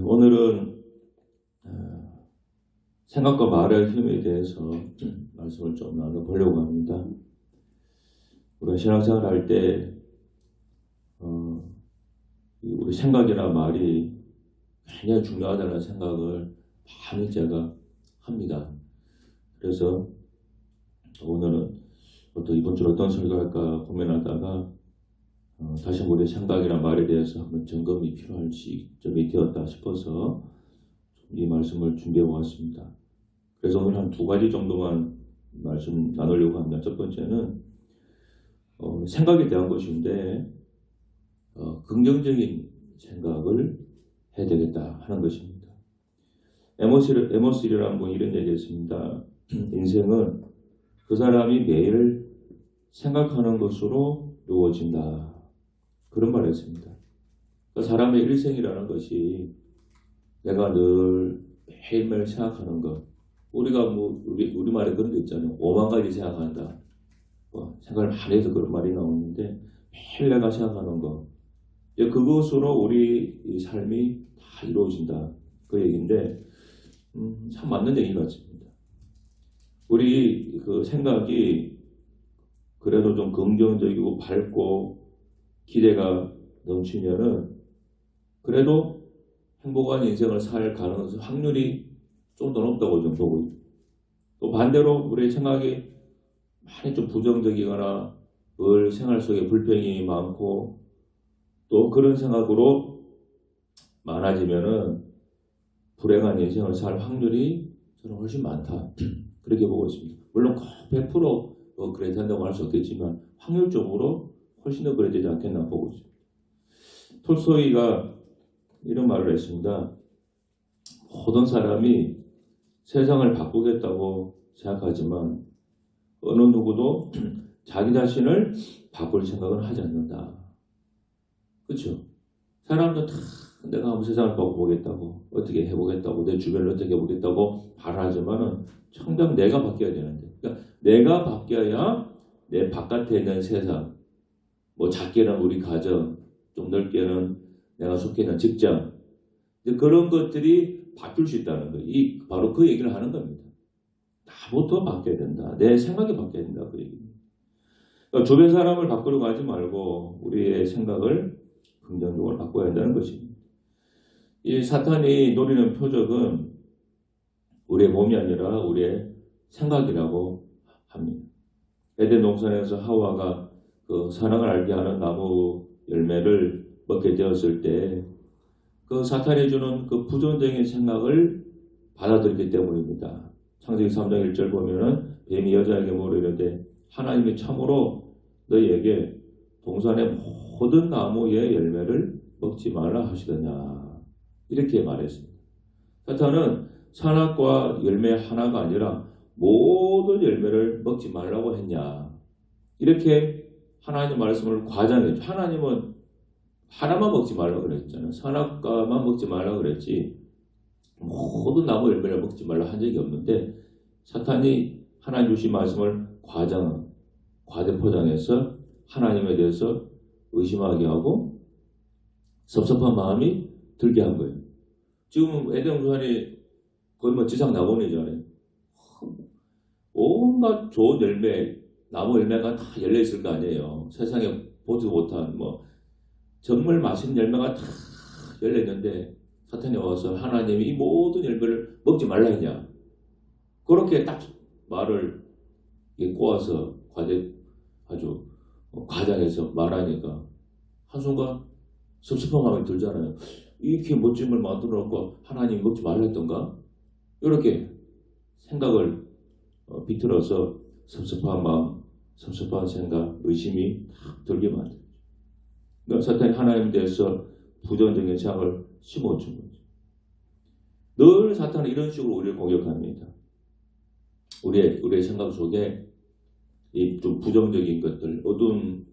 오늘은 생각과 말의 힘에 대해서 말씀을 좀 나눠보려고 합니다. 우리가 신앙생활 할 때 우리 생각이나 말이 굉장히 중요하다는 생각을 많이 제가 합니다. 그래서 오늘은 이번 주로 어떤 설교할까 고민하다가 다시 우리의 생각이나 말에 대해서 한번 점검이 필요할 시점이 되었다 싶어서 이 말씀을 준비해 보았습니다. 그래서 오늘 한 2가지 정도만 말씀 나누려고 합니다. 첫 번째는 생각에 대한 것인데 긍정적인 생각을 해야 되겠다 하는 것입니다. 에머스라는 분이 이런 얘기했습니다. 인생은 그 사람이 매일 생각하는 것으로 이루어진다. 그런 말을 했습니다. 그러니까 사람의 일생이라는 것이 내가 늘 매일매일 생각하는 것. 우리가 우리말에 그런 게 있잖아요. 5만 가지 생각한다. 생각을 많이 해서 그런 말이 나오는데 매일 내가 생각하는 것. 그것으로 우리 이 삶이 다 이루어진다. 그 얘기인데 참 맞는 얘기 같습니다. 우리 그 생각이 그래도 좀 긍정적이고 밝고 기대가 넘치면은 그래도 행복한 인생을 살 가능성 확률이 좀 더 높다고 좀 보고 있습니다. 또 반대로 우리의 생각이 많이 좀 부정적이거나 늘 생활 속에 불평이 많고 또 그런 생각으로 많아지면은 불행한 인생을 살 확률이 저는 훨씬 많다. 그렇게 보고 있습니다. 물론 꼭 100% 그래야 된다고 할 수 없겠지만 확률적으로 훨씬 더 그래야 되지 않겠나 보고 있습니다. 톨스토이가 이런 말을 했습니다. 모든 사람이 세상을 바꾸겠다고 생각하지만 어느 누구도 자기 자신을 바꿀 생각은 하지 않는다. 그렇죠? 사람도 다 내가 한번 세상을 바꿔보겠다고 어떻게 해보겠다고 내 주변을 어떻게 해보겠다고 말하지만은 정작 내가 바뀌어야 되는데 그러니까 내가 바뀌어야 내 바깥에 있는 세상 작게는 우리 가정 좀 넓게는 내가 속해 있는 직장 그런 것들이 바뀔 수 있다는 거예요. 바로 그 얘기를 하는 겁니다. 나부터 바뀌어야 된다. 내 생각이 바뀌어야 된다. 그 얘기입니다. 그러니까 주변 사람을 바꾸려고 하지 말고 우리의 생각을 긍정적으로 바꿔야 한다는 것입니다. 이 사탄이 노리는 표적은 우리의 몸이 아니라 우리의 생각이라고 합니다. 에덴 동산에서 하와가 그 사랑을 알게 하는 나무 열매를 먹게 되었을 때 그 사탄이 주는 그 부정적인 생각을 받아들이기 때문입니다. 창세기 3장 1절 보면은 뱀이 여자에게 물어 이르되 하나님이 참으로 너희에게 동산의 모든 나무의 열매를 먹지 말라 하시더냐 이렇게 말했습니다. 사탄은 선악과 열매 하나가 아니라 모든 열매를 먹지 말라고 했냐 이렇게 하나님 말씀을 과장했죠. 하나님은 하나만 먹지 말라고 그랬잖아요. 선악과만 먹지 말라고 그랬지 모든 나무 열매를 먹지 말라 한 적이 없는데 사탄이 하나님 주신 말씀을 과대포장해서 하나님에 대해서 의심하게 하고 섭섭한 마음이 들게 한 거예요. 지금 에덴 동산이 거의 지상 낙원이잖아요. 온갖 좋은 열매, 나무 열매가 다 열려있을 거 아니에요. 세상에 보지도 못한 정말 맛있는 열매가 다 열렸는데 사탄이 와서 하나님이 이 모든 열매를 먹지 말라 했냐. 그렇게 딱 말을 꼬아서 아주 과장해서 말하니까 한순간 섭섭한 마음이 들잖아요. 이렇게 멋진 걸 만들어 놓고 하나님 먹지 말라 했던가? 이렇게 생각을 비틀어서 섭섭한 마음, 섭섭한 생각, 의심이 딱 들게 만들어요. 그러니까 사탄이 하나님에 대해서 부정적인 생각을 심어준 거죠. 늘 사탄은 이런 식으로 우리를 공격합니다. 우리의 생각 속에 이 좀 부정적인 것들, 어두운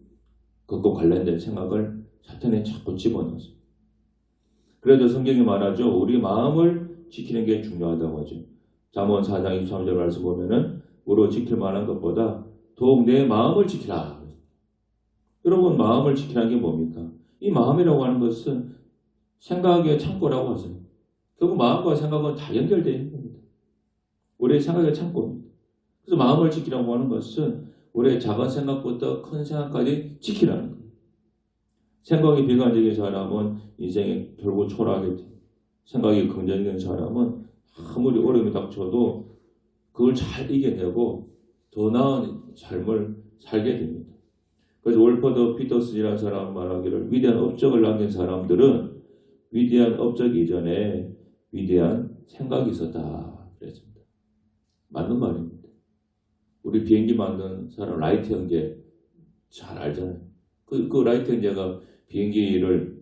것과 관련된 생각을 사탄이 자꾸 집어넣었어요. 그래도 성경이 말하죠. 우리 마음을 지키는 게 중요하다고 하죠. 잠언 4장 23절 말씀 보면은 우리가 지킬 만한 것보다 더욱 내 마음을 지키라. 여러분 마음을 지키라는 게 뭡니까? 이 마음이라고 하는 것은 생각의 창고라고 하세요. 결국 마음과 생각은 다 연결되어 있는 겁니다. 우리의 생각의 창고입니다. 그래서 마음을 지키라고 하는 것은 우리의 작은 생각부터 큰 생각까지 지키라는 거예요. 생각이 비관적인 사람은 인생에 결국 초라하게 돼요. 생각이 긍정적인 사람은 아무리 어려움이 닥쳐도 그걸 잘 이겨내고 더 나은 삶을 살게 됩니다. 그래서 월퍼드 피터슨이라는 사람 말하기를 위대한 업적을 남긴 사람들은 위대한 업적 이전에 위대한 생각이 있었다 그랬습니다. 맞는 말입니다. 우리 비행기 만든 사람 라이트 형제 잘 알잖아요. 그 라이트 형제가 비행기를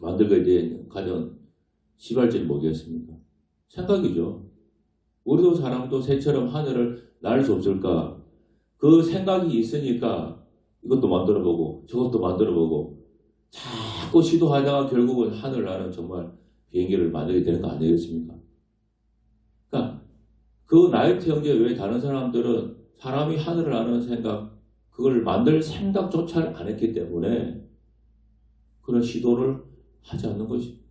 만들게 된 가장 시발점이 뭐겠습니까? 생각이죠. 우리도 사람도 새처럼 하늘을 날 수 없을까? 그 생각이 있으니까 이것도 만들어보고 저것도 만들어보고 자꾸 시도하다가 결국은 하늘 나는 정말 비행기를 만들게 되는 거 아니겠습니까? 그러니까 그 라이트 형제 외에 다른 사람들은 사람이 하늘을 나는 생각, 그걸 만들 생각조차 안 했기 때문에 그런 시도를 하지 않는 것입니다.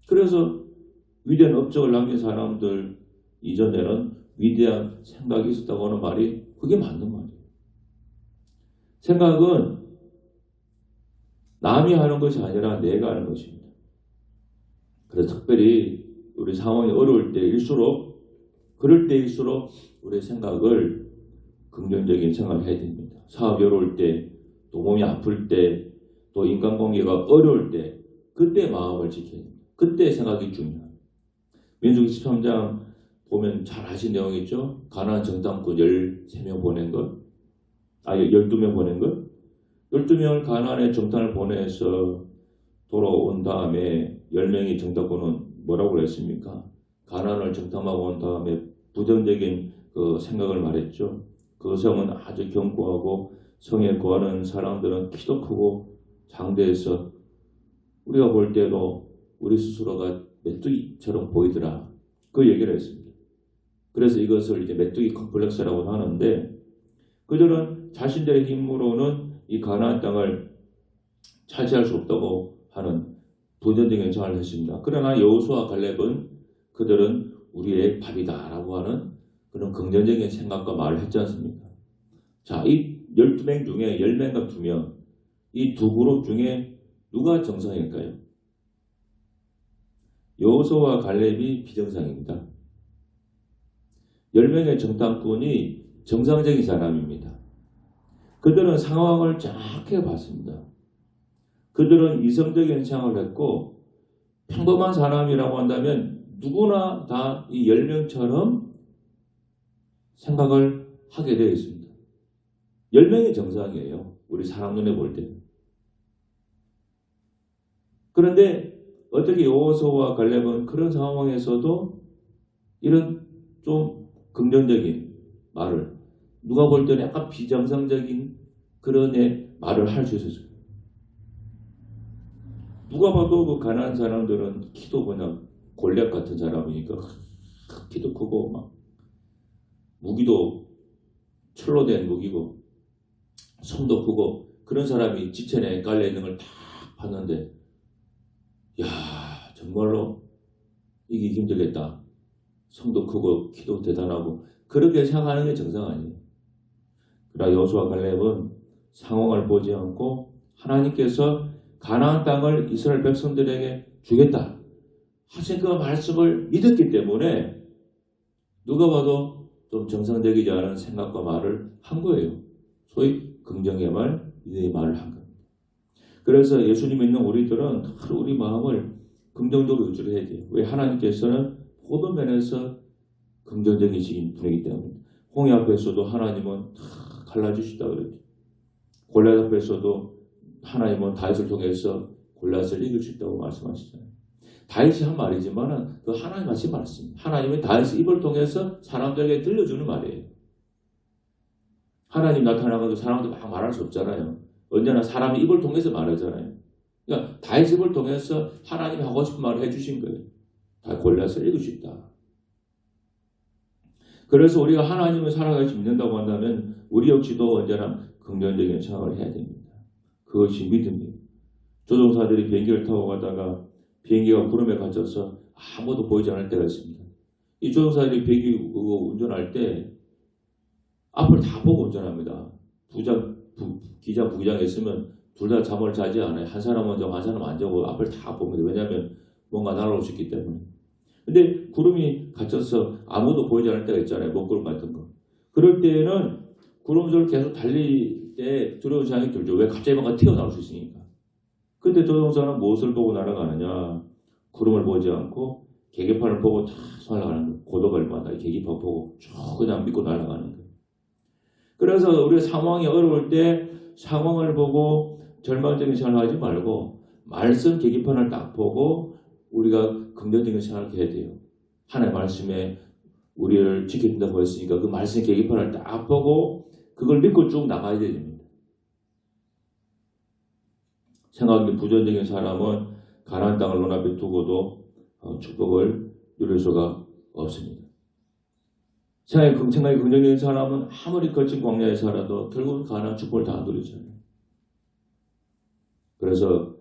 그래서 위대한 업적을 남긴 사람들 이전에는 위대한 생각이 있었다고 하는 말이 그게 맞는 말이에요. 생각은 남이 하는 것이 아니라 내가 하는 것입니다. 그래서 특별히 우리 상황이 어려울 때일수록 그럴 때일수록 우리의 생각을 긍정적인 생각을 해야 됩니다. 사업이 어려울 때, 또 몸이 아플 때, 또 인간관계가 어려울 때 그때 마음을 지켜야 됩니다. 그때 생각이 중요합니다. 민수기 13장 보면 잘 아신 내용이 있죠. 가나안 정탐꾼 13명 보낸 것, 12명 보낸 것. 12명을 가나안에 정탐을 보내서 돌아온 다음에 10명이 정탐꾼은 뭐라고 그랬습니까? 가나안을 정탐하고 온 다음에 부정적인 그 생각을 말했죠. 그 성은 아주 견고하고 성에 거하는 사람들은 키도 크고 장대해서 우리가 볼 때도 우리 스스로가 메뚜기처럼 보이더라. 그 얘기를 했습니다. 그래서 이것을 이제 메뚜기 컴플렉스라고 하는데 그들은 자신들의 힘으로는 이 가나안 땅을 차지할 수 없다고 하는 부정적인 생각을 했습니다. 그러나 여호수아 갈렙은 그들은 우리의 밥이다라고 하는 그런 긍정적인 생각과 말을 했지 않습니까? 자, 이 12명 중에 10명과 2명, 이 두 그룹 중에 누가 정상일까요? 여호수아와 갈렙이 비정상입니다. 10명의 정탐꾼이 정상적인 사람입니다. 그들은 상황을 정확하게 봤습니다. 그들은 이성적인 생각을 했고 평범한 사람이라고 한다면 누구나 다 이 10명처럼 생각을 하게 되어 있습니다. 10명이 정상이에요. 우리 사람 눈에 볼 때. 그런데 어떻게 여호수아와 갈렙은 그런 상황에서도 이런 좀 긍정적인 말을 누가 볼 때는 약간 비정상적인 그런 말을 할 수 있었어요. 누가 봐도 그 가난한 사람들은 키도 그냥 골략 같은 사람이니까 키도 크고 막 무기도 철로 된 무기고 손도 크고 그런 사람이 지천에 깔려 있는 걸 딱 봤는데 야 정말로 이기기 힘들겠다. 성도 크고 키도 대단하고 그렇게 생각하는 게 정상 아니에요. 그러나 여호수아 갈렙은 상황을 보지 않고 하나님께서 가나안 땅을 이스라엘 백성들에게 주겠다 하신 그 말씀을 믿었기 때문에 누가 봐도 좀 정상적이지 않은 생각과 말을 한 거예요. 소위 긍정의 말, 믿음의 말을 한 겁니다. 그래서 예수님 믿는 우리들은 우리 마음을 긍정적으로 유지해야 돼요. 왜? 하나님께서는 모든 면에서 긍정적이신 분이기 때문에. 홍해 앞에서도 하나님은 갈라주시다 그랬죠. 골리앗 앞에서도 하나님은 다윗을 통해서 골리앗을 이길 수 있다고 말씀하시잖아요. 다윗이 한 말이지만 그 하나님 하신 말씀. 하나님이 다윗의 입을 통해서 사람들에게 들려주는 말이에요. 하나님 나타나가지고 사람들 막 말할 수 없잖아요. 언제나 사람이 입을 통해서 말하잖아요. 그러니까 다윗의 입을 통해서 하나님이 하고 싶은 말을 해주신 거예요. 다 골리앗을 이길 수 있다. 그래서 우리가 하나님을 살아가지 믿는다고 한다면 우리 역시도 언제나 긍정적인 생각을 해야 됩니다. 그것이 믿음이에요. 조종사들이 비행기를 타고 가다가 비행기가 구름에 갇혀서 아무도 보이지 않을 때가 있습니다. 이 조종사들이 비행기 운전할 때 앞을 다 보고 운전합니다. 기자, 부기장이 있으면 둘 다 잠을 자지 않아요. 한 사람은 자고 한 사람은 안 자고 앞을 다 봅니다. 왜냐하면 뭔가 날아올 수 있기 때문에. 근데 구름이 갇혀서 아무도 보이지 않을 때가 있잖아요. 먹구름 같은 거. 그럴 때에는 구름을 계속 달릴 때 두려운 생각이 들죠. 왜 갑자기 뭔가 튀어나올 수 있으니까. 그때 조종사는 무엇을 보고 날아가느냐. 구름을 보지 않고 계기판을 보고 쫙 날아가는 거예요. 고도가 얼마나 계기판 보고 쭉 그냥 믿고 날아가는 거예요. 그래서 우리가 상황이 어려울 때 상황을 보고 절망적인 생각을 하지 말고 말씀 계기판을 딱 보고 우리가 긍정적인 생각을 해야 돼요. 하나님의 말씀에 우리를 지켜준다고 했으니까 그 말씀 계기판을 딱 보고 그걸 믿고 쭉 나가야 됩니다. 생각이 부정적인 사람은 가나안 땅을 눈앞에 두고도 축복을 누릴 수가 없습니다. 생각이 긍정적인 사람은 아무리 거친 광야에 살아도 결국은 가나안 축복을 다 누리잖아요. 그래서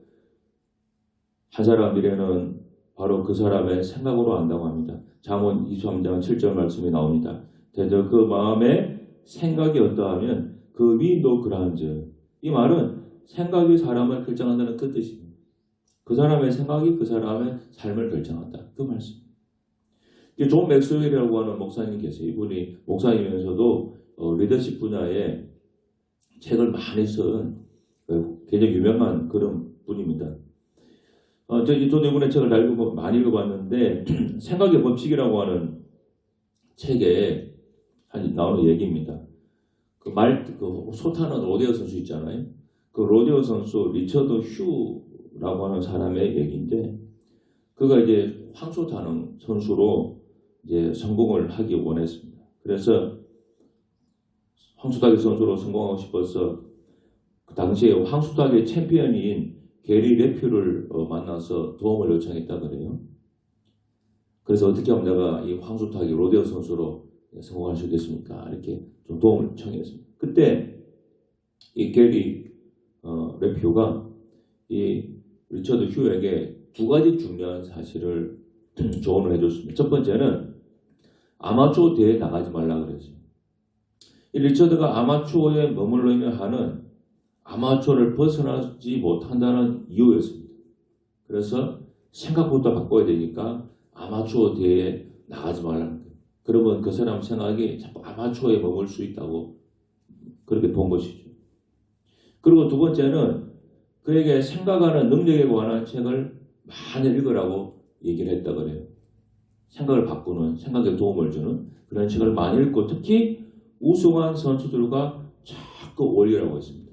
한 사람 미래는 바로 그 사람의 생각으로 안다고 합니다. 잠언 23장 7절 말씀이 나옵니다. 대저 그 마음에 생각이 어떠하면 그 위도 그러한즉. 이 말은 생각이 사람을 결정한다는 그 뜻입니다. 그 사람의 생각이 그 사람의 삶을 결정한다. 그 말씀. 존 맥스웰이라고 하는 목사님이 계세요. 이분이 목사이면서도 리더십 분야에 책을 많이 쓴 굉장히 유명한 그런 분입니다. 저도 이번에 책을 많이 읽어봤는데 생각의 법칙이라고 하는 책에 나오는 얘기입니다. 그 소 타는 로데오 선수 있잖아요. 그 로데오 선수 리처드 휴라고 하는 사람의 얘기인데 그가 이제 황소 타는 선수로 이제 성공을 하기 원했습니다. 그래서 황소타기 선수로 성공하고 싶어서 그 당시에 황소타기 챔피언인 게리 레퓨를 만나서 도움을 요청했다 그래요. 그래서 어떻게 하면 내가 이 황소타기 로데오 선수로 성공할 수 있겠습니까? 이렇게 좀 도움을 청했습니다. 그때 이 게리 레퓨가 이 리처드 휴에게 두 가지 중요한 사실을 조언을 해줬습니다. 첫 번째는 아마추어 대회에 나가지 말라 그랬어요. 이 리처드가 아마추어에 머물러야 하는 아마추어를 벗어나지 못한다는 이유였습니다. 그래서 생각부터 바꿔야 되니까 아마추어 대회에 나가지 말라는 거예요. 그러면 그 사람 생각이 자꾸 아마추어에 머물 수 있다고 그렇게 본 것이죠. 그리고 두 번째는 그에게 생각하는 능력에 관한 책을 많이 읽으라고 얘기를 했다 그래요. 생각을 바꾸는, 생각에 도움을 주는 그런 책을 많이 읽고 특히 우승한 선수들과 자꾸 올리라고 했습니다.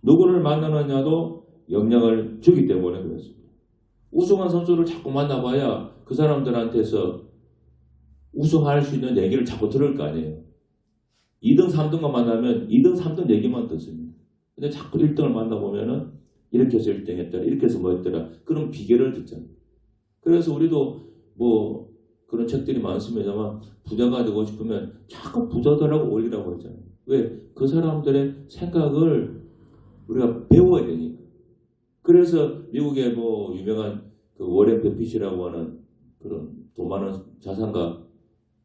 누구를 만나느냐도 영향을 주기 때문에 그렇습니다. 우승한 선수를 자꾸 만나봐야 그 사람들한테서 우승할 수 있는 얘기를 자꾸 들을 거 아니에요. 2등, 3등만 만나면 2등, 3등 얘기만 듣습니다. 근데 자꾸 1등을 만나보면은 이렇게 해서 1등 했더라, 이렇게 해서 뭐 했더라, 그런 비결을 듣잖아요. 그래서 우리도 뭐 그런 책들이 많습니다만 부자가 되고 싶으면 자꾸 부자들하고 올리라고 하잖아요. 왜? 그 사람들의 생각을 우리가 배워야 되니까. 그래서 미국의 뭐 유명한 그 워렌 버핏이라고 하는 그런 돈 많은 자산가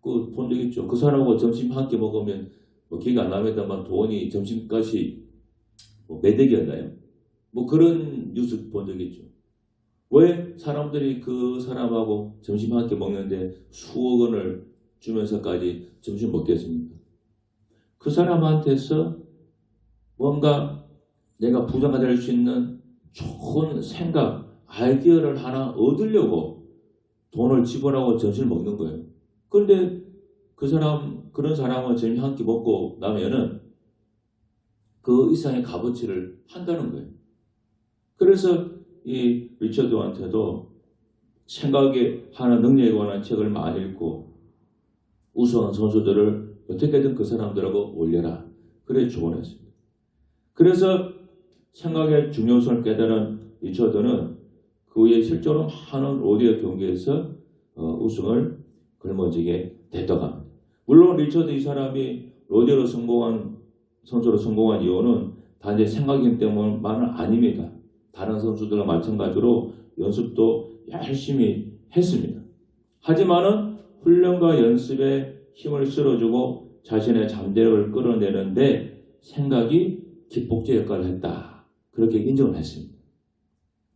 그 본 적 있죠. 그 사람하고 점심 한 끼 먹으면 뭐 기억 안 납니다만 돈이 점심값이 뭐 매덕이었나요? 뭐 그런 뉴스 본 적 있죠. 왜 사람들이 그 사람하고 점심 한 끼 먹는데 수억 원을 주면서까지 점심 먹겠습니까? 그 사람한테서 뭔가 내가 부자가 될 수 있는 좋은 생각, 아이디어를 하나 얻으려고 돈을 지불하고 점심을 먹는 거예요. 그런데 그런 사람은 점심 한 끼 먹고 나면은 그 이상의 값어치를 한다는 거예요. 그래서 이 리처드한테도 생각에 하는 능력에 관한 책을 많이 읽고 우수한 선수들을 어떻게든 그 사람들하고 올려라. 그래 조언했습니다. 그래서 생각의 중요성을 깨달은 리처드는 그 후에 실제로 많은 로데오 경기에서 우승을 걸머지게 됐다고 합니다. 물론 리처드 이 사람이 로데오로 선수로 성공한 이유는 단지 생각이기 때문만은 아닙니다. 다른 선수들과 마찬가지로 연습도 열심히 했습니다. 하지만은 훈련과 연습에 힘을 실어주고 자신의 잠재력을 끌어내는데 생각이 기폭제 역할을 했다. 그렇게 인정을 했습니다.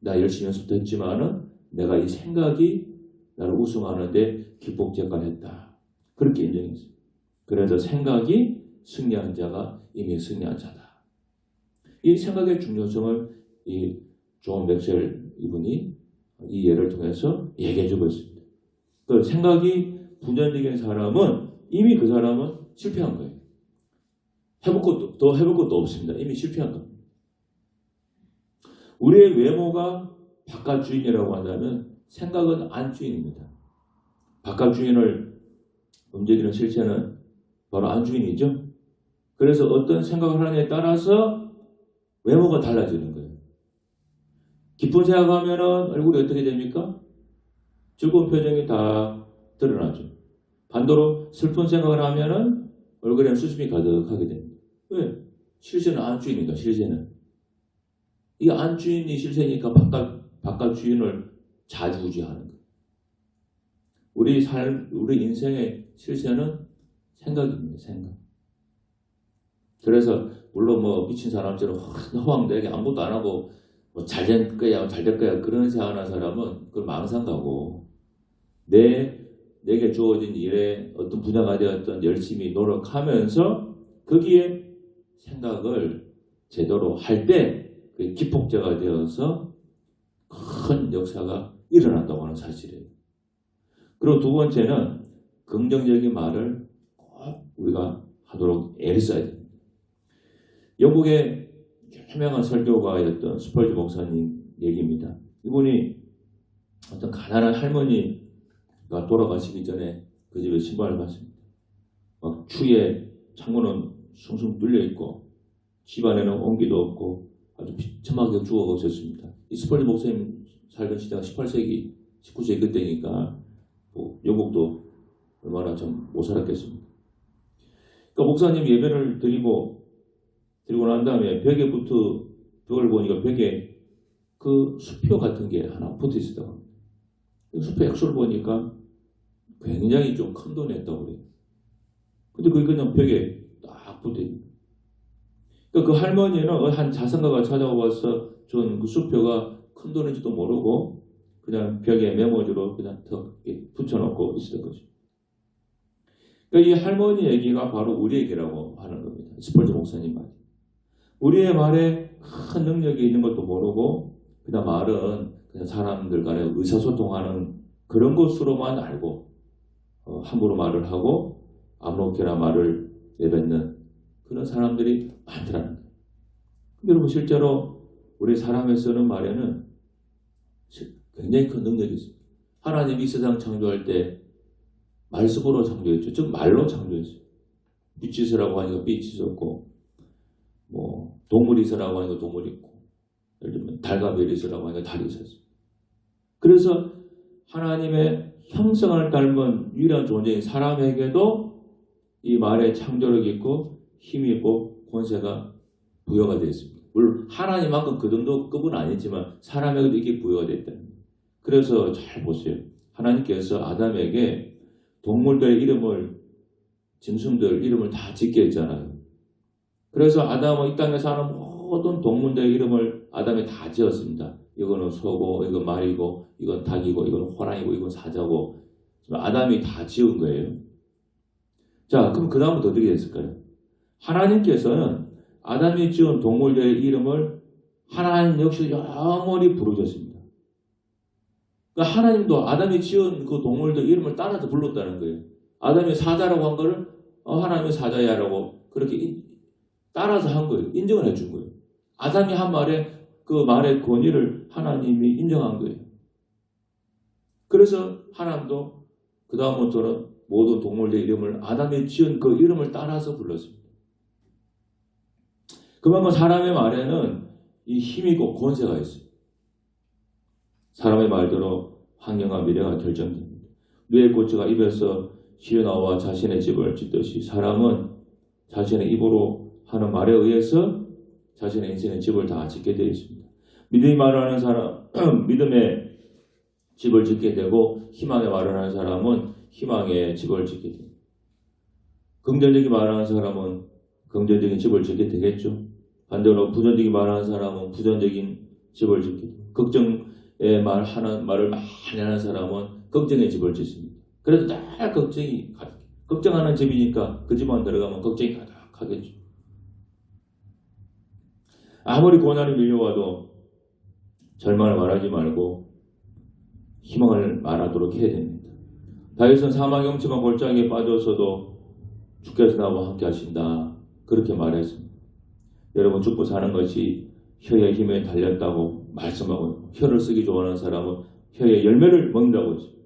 나 열심히 연습도 했지만은 내가 이 생각이 나를 우승하는데 기폭제 역할을 했다. 그렇게 인정했습니다. 그래서 생각이 승리한 자가 이미 승리한 자다. 이 생각의 중요성을 이 존 맥스웰 이분이 이 예를 통해서 얘기해주고 있습니다. 그 생각이 분열적인 사람은 이미 그 사람은 실패한 거예요. 더 해볼 것도 없습니다. 이미 실패한 겁니다. 우리의 외모가 바깥 주인이라고 한다면 생각은 안 주인입니다. 바깥 주인을 움직이는 실체는 바로 안 주인이죠. 그래서 어떤 생각을 하느냐에 따라서 외모가 달라지는 거예요. 기쁜 생각하면 얼굴이 어떻게 됩니까? 즐거운 표정이 다 드러나죠. 반대로 슬픈 생각을 하면 얼굴에 수심이 가득하게 됩니다. 왜? 실세는 안주인이니까, 실세는. 이 안주인이 실세니까 바깥 주인을 좌지우지하는 거예요. 우리 인생의 실세는 생각입니다, 생각. 그래서, 물론 미친 사람처럼 허황되게 아무것도 안 하고, 잘 될 거야, 그런 생각하는 사람은 그걸 망상가고, 내게 주어진 일에 어떤 분야가 되었던 열심히 노력하면서 거기에 생각을 제대로 할 때 그게 기폭제가 되어서 큰 역사가 일어난다고 하는 사실이에요. 그리고 두 번째는 긍정적인 말을 꼭 우리가 하도록 애를 써야 됩니다. 영국의 유명한 설교가였던 스펄지 목사님 얘기입니다. 이분이 어떤 가난한 할머니가 돌아가시기 전에 그 집에 신방을 갔습니다. 막 추위에 창문은 숭숭 뚫려 있고 집안에는 온기도 없고 아주 비참하게 죽어 계셨습니다. 이 스펄지 목사님 살던 시대가 18세기, 19세기 그때니까 영국도 얼마나 좀 못 살았겠습니까? 그러니까 목사님 예배를 드리고 난 다음에 벽을 보니까 벽에 그 수표 같은 게 하나 붙어 있었다고 합니다. 그 수표 액수를 보니까 굉장히 좀 큰 돈이 했다고 그래요. 근데 그게 그냥 벽에 딱 붙어 있는 거예요. 그러니까 그 할머니는 한 자선가가 찾아와서 준 그 수표가 큰 돈인지도 모르고 그냥 벽에 메모지로 그냥 턱 붙여놓고 있었던 거죠. 그러니까 이 할머니 얘기가 바로 우리 얘기라고 하는 겁니다. 스펄지 목사님 말. 우리의 말에 큰 능력이 있는 것도 모르고 그냥 말은 그냥 사람들 간에 의사소통하는 그런 것으로만 알고 함부로 말을 하고 아무렇게나 말을 내뱉는 그런 사람들이 많더라는 거예요. 여러분 실제로 우리 사람이 쓰는 말에는 굉장히 큰 능력이 있습니다. 하나님이 이 세상 창조할 때 말씀으로 창조했죠. 즉 말로 창조했어요. 빛이 있으라고 하니까 빛이 있었고 동물이 있으라고 하니까 동물이 있고 예를 들면 달과 별이 있으라고 하니까 달이 있었어요. 그래서 하나님의 형상을 닮은 유일한 존재인 사람에게도 이 말에 창조력이 있고 힘이 있고 권세가 부여가 되어 있습니다. 물론 하나님만큼 그 정도 급은 아니지만 사람에게도 이게 부여가 되어 있다는 거예요. 그래서 잘 보세요. 하나님께서 아담에게 동물들의 이름을 짐승들 이름을 다 짓게 했잖아요. 그래서 아담은 이 땅에 사는 모든 동물들의 이름을 아담이 다 지었습니다. 이거는 소고, 이건 말이고, 이건 닭이고, 이건 호랑이고, 이건 사자고 아담이 다 지은 거예요. 자, 그럼 그 다음은 어떻게 됐을까요? 하나님께서는 아담이 지은 동물들의 이름을 하나님 역시 영원히 부르셨습니다. 그러니까 하나님도 아담이 지은 그 동물들 이름을 따라서 불렀다는 거예요. 아담이 사자라고 한 거를 하나님이 사자야라고 그렇게 따라서 한 거예요. 인정을 해준 거예요. 아담이 한 말에 그 말의 권위를 하나님이 인정한 거예요. 그래서 하나님도 그 다음부터는 모든 동물들의 이름을 아담이 지은 그 이름을 따라서 불렀습니다. 그만큼 사람의 말에는 이 힘이 있고 권세가 있어요. 사람의 말대로 환경과 미래가 결정됩니다. 뇌의 고치가 입에서 시어나와 자신의 집을 짓듯이 사람은 자신의 입으로 하는 말에 의해서 자신의 인생의 집을 다 짓게 되어 있습니다. 믿음이 말하는 사람, 믿음의 집을 짓게 되고 희망에 말하는 사람은 희망의 집을 짓게 됩니다. 긍정적인 말하는 사람은 긍정적인 집을 짓게 되겠죠. 반대로 부정적인 말하는 사람은 부정적인 집을 짓게 됩니다. 걱정의 말을 많이 하는 사람은 걱정의 집을 짓습니다. 그래서 다 걱정하는 집이니까 그 집만 들어가면 걱정이 가득하겠죠. 아무리 고난이 밀려와도 절망을 말하지 말고 희망을 말하도록 해야 됩니다. 다윗은 사망 영치만 골짜기에 빠졌어도 주께서 나와 함께 하신다. 그렇게 말했습니다. 여러분 죽고 사는 것이 혀의 힘에 달렸다고 말씀하고 혀를 쓰기 좋아하는 사람은 혀의 열매를 먹는다고 했습니다.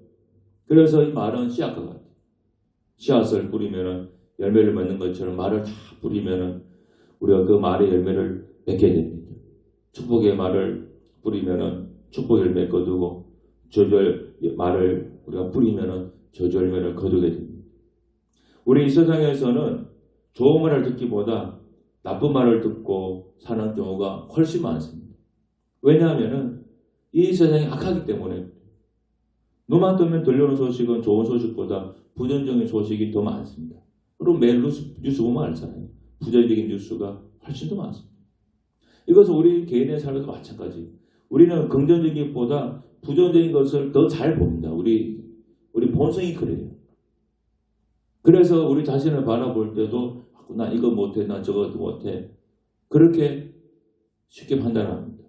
그래서 이 말은 씨앗과 같아요. 씨앗을 뿌리면 열매를 맺는 것처럼 말을 다 뿌리면 우리가 그 말의 열매를 맺게 됩니다. 축복의 말을 뿌리면 축복 열매 거두고 저절 말을 우리가 뿌리면 저절 열매를 거두게 됩니다. 우리 이 세상에서는 좋은 말을 듣기보다 나쁜 말을 듣고 사는 경우가 훨씬 많습니다. 왜냐하면 이 세상이 악하기 때문에 눈만 뜨면 들려오는 소식은 좋은 소식보다 부정적인 소식이 더 많습니다. 그리고 매일 뉴스 보면 알잖아요. 부정적인 뉴스가 훨씬 더 많습니다. 이것은 우리 개인의 삶에도 마찬가지. 우리는 긍정적인보다 부정적인 것을 더 잘 봅니다. 우리 본성이 그래요. 그래서 우리 자신을 바라볼 때도 나 이거 못해, 나 저거 못해. 그렇게 쉽게 판단합니다.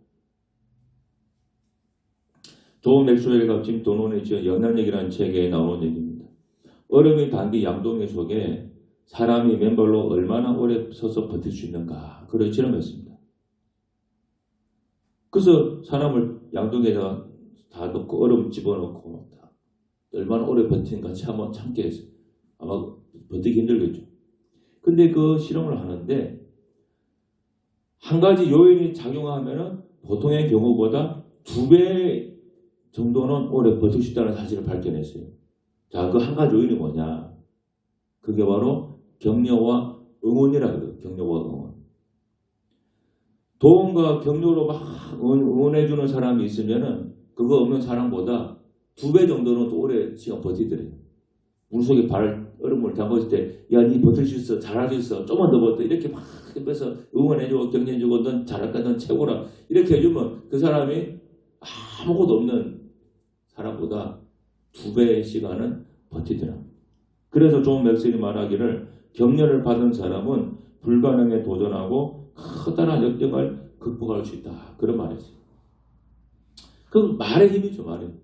존 맥스웰과 짐 도논의 영향력이라는 책에 나오는 얘기입니다. 얼음이 담긴 양동이 속에 사람이 맨발로 얼마나 오래 서서 버틸 수 있는가 그걸 실험했습니다. 그래서 사람을 양동이에다가 다 넣고 얼음 집어넣고 얼마나 오래 버티는가 한번 참게 했어요. 아마 버티기 힘들겠죠. 근데 그 실험을 하는데 한 가지 요인이 작용하면 보통의 경우보다 2배 정도는 오래 버틸 수 있다는 사실을 발견했어요. 자, 그 한 가지 요인이 뭐냐? 그게 바로 격려와 응원이라고 그래요. 격려와 응원. 도움과 격려로 막 응원해주는 사람이 있으면은 그거 없는 사람보다 2배 정도는 또 오래 시간 버티더래요. 물속에 얼음물 담궜을 때, 야, 니 버틸 수 있어. 잘할 수 있어. 좀만 더 버텨. 이렇게 막 해서 응원해주고 격려해주고 넌 잘할까? 넌 최고라. 이렇게 해주면 그 사람이 아무것도 없는 사람보다 2배의 시간은 버티더라. 그래서 존 맥스웰이 말하기를 격려를 받은 사람은 불가능에 도전하고 커다란 역경을 극복할 수 있다. 그런 말이었어요. 그 말의 힘이죠. 말의 힘.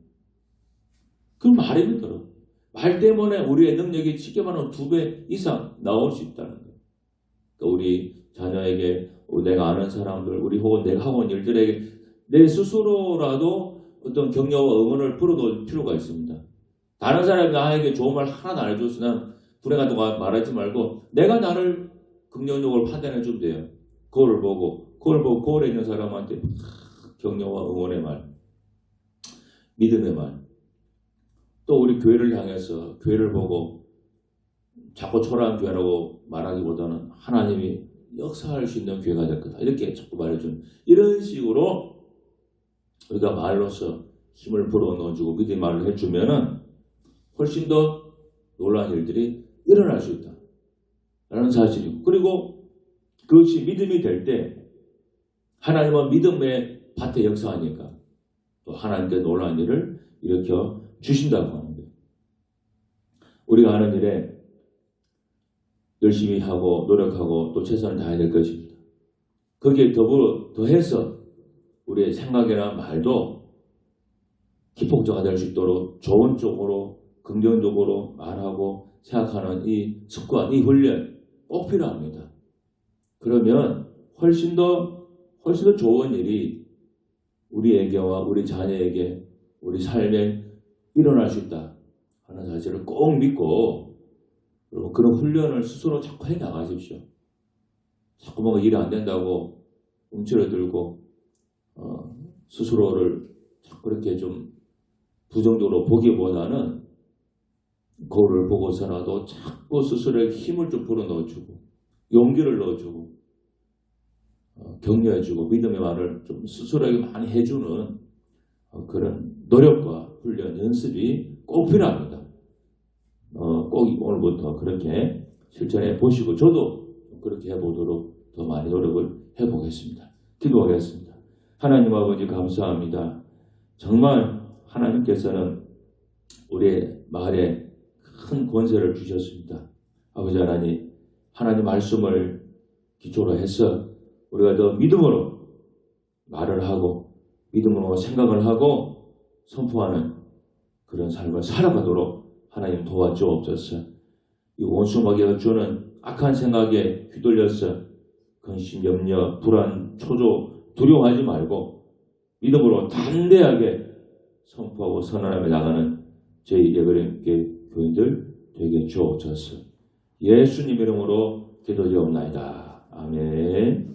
그 말의 힘이더라. 말 때문에 우리의 능력이 쉽게 말하면 2배 이상 나올 수 있다는 거예요. 그러니까 우리 자녀에게 내가 아는 사람들, 우리 혹은 내가 하고 있는 일들에게 내 스스로라도 어떤 격려와 응원을 풀어놓을 필요가 있습니다. 다른 사람이 나에게 좋은 말 하나도 안 해줬으면 불행하다고 말하지 말고 내가 나를 긍정적으로 판단해 주면 돼요. 그걸 보고 거울에 있는 사람한테 격려와 응원의 말, 믿음의 말. 또 우리 교회를 향해서 교회를 보고 자꾸 초라한 교회라고 말하기보다는 하나님이 역사할 수 있는 교회가 될 거다. 이렇게 자꾸 말해주는 이런 식으로 우리가 말로서 힘을 불어넣어주고 믿음의 말을 해주면은 훨씬 더 놀라운 일들이 일어날 수 있다. 라는 사실이고 그리고 그것이 믿음이 될 때 하나님은 믿음의 밭에 역사하니까 또 하나님께 놀라운 일을 일으켜 주신다고 하는 거예요. 우리가 하는 일에 열심히 하고 노력하고 또 최선을 다해야 될 것입니다. 거기에 더해서 우리의 생각이나 말도 기폭적화 될 수 있도록 좋은 쪽으로 긍정적으로 말하고 생각하는 이 습관, 이 훈련 꼭 필요합니다. 그러면 훨씬 더 좋은 일이 우리에게와 우리 자녀에게 우리 삶에 일어날 수 있다 하는 사실을 꼭 믿고 그리고 그런 훈련을 스스로 자꾸 해 나가십시오. 자꾸 뭔가 일이 안 된다고 움츠러들고 스스로를 자꾸 이렇게 좀 부정적으로 보기보다는 거울을 보고서라도 자꾸 스스로에게 힘을 좀 불어넣어주고 용기를 넣어주고 격려해주고 믿음의 말을 좀 스스로에게 많이 해주는 그런 노력과 훈련, 연습이 꼭 필요합니다. 꼭 오늘부터 그렇게 실천해 보시고 저도 그렇게 해보도록 더 많이 노력을 해보겠습니다. 기도하겠습니다. 하나님 아버지 감사합니다. 정말 하나님께서는 우리의 말에 큰 권세를 주셨습니다. 아버지 하나님, 하나님 말씀을 기초로 해서 우리가 더 믿음으로 말을 하고 믿음으로 생각을 하고 선포하는 그런 삶을 살아가도록 하나님 도와주옵소서. 이 원수마귀가 주는 악한 생각에 휘둘려서 근심, 염려, 불안, 초조, 두려워하지 말고 믿음으로 담대하게 선포하고 선언하며 나가는 저희 예배령께 교인들 되게 주옵소서. 예수님 이름으로 기도드리옵나이다. 아멘.